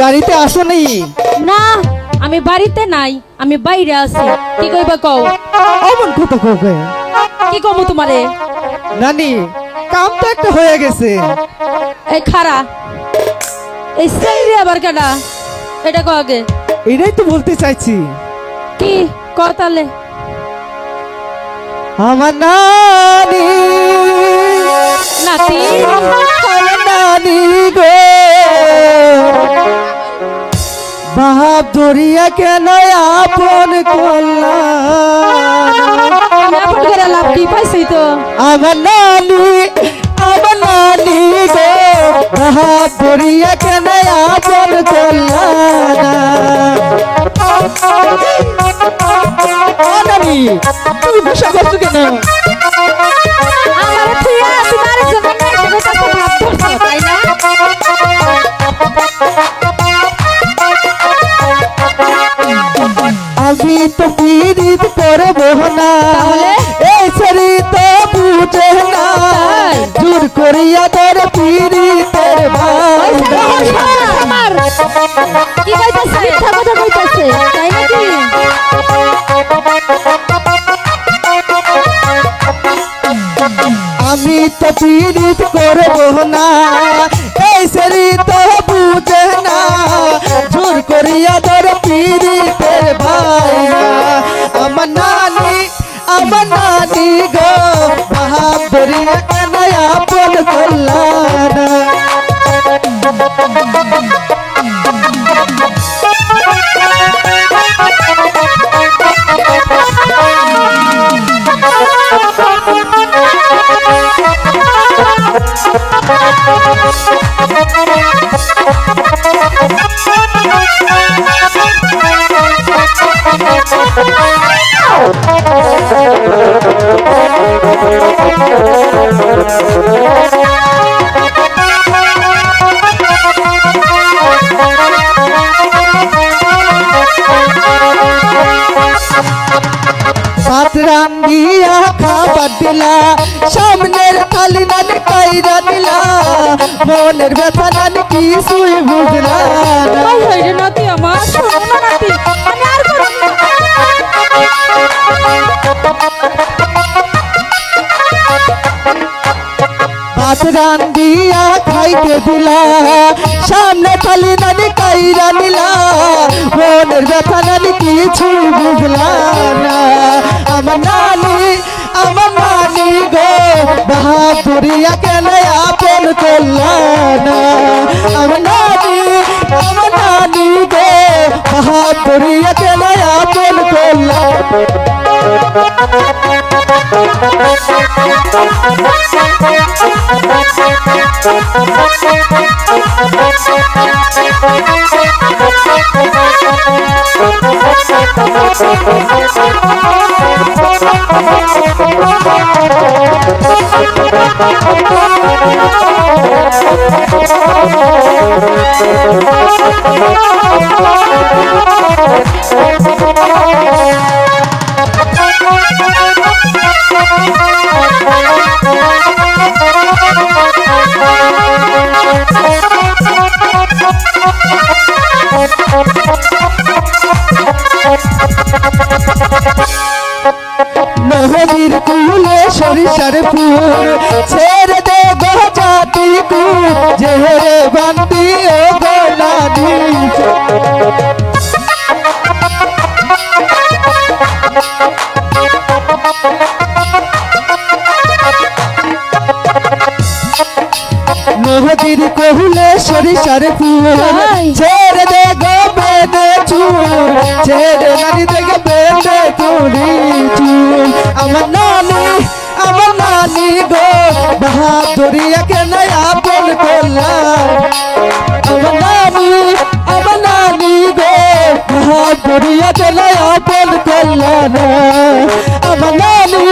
বাড়িতে আসো নি? না আমি বাড়িতে নাই, আমি বাইরে আছি। কি কইবা কও? অমন কত কবে? কি কমু তোমারে? নানি কাম তো একটা হয়ে গেছে। এই খারা, এই সাইরে আবার কেডা? এটা কও আগে। এটাই তো বলতে চাইছি। কি কতালে? আমার নানি নাতি আমার নানি গো, বাপ দরিয়া কেন আপন করলাম? আপন করে লাভ কি পাইছি তো? আমার নানি গো, বাপ দরিয়া কেন আপন করলাম? নানি তুমি বসে করছো কেন? আমার থিয়া তোমার জন্য মেয়ের কাছে ভাব ধরছো তাই না? আমি তো পীড়িত করবো না, এই শরী তো বুঝে না, জোর করিয়া তোর পীড়িতের ভাই। আমার কি কইতাছে? মিথ্যা কথা কইতাছে তাই নাকি? আমি তো পীড়িত করবো না, এই শরী তো বুঝে না, জোর করিয়া তোর পীড়িতের ভাই। আমার নানি গো, বাপ দরিয়া কেন আপন করলাম? ভাত রান্ধিয়া খাবার দিলা, সামনের থালি নানি কাইরা দিলা, মনের ব্যথা নানি কিছুই বুঝলা না। ওই হইরে নাতি আমার, শোনো না নাতি, আমি আর করব না। ভাত রান্ধিয়া খাইতে দিলা, সামনে থালি নানি কাইরা নিলা, মনের ব্যথা নানি কিছুই বুঝলা না। আমার নানি গো, বাপ দরিয়া কেন আপন করলা না? আমার নানি গো, বাপ দরিয়া কেন আপন করলা? নহবীর কুলে সরিষার ফুল, ছেড়ে দে গো জাতি কুল, জেহেরে বান্তি ও গোলানি। নহবীর কুলে সরিষার ফুল, ছেড়ে দে গো বেদে চুল, ছেড়ে নানি দেখে বেদে তুলি চুল। আমার নানি গো, বাপ দরিয়া কেন আপন করলাম? আমার নানি গো, বাপ দরিয়া কেন আপন করলাম? আমার নানি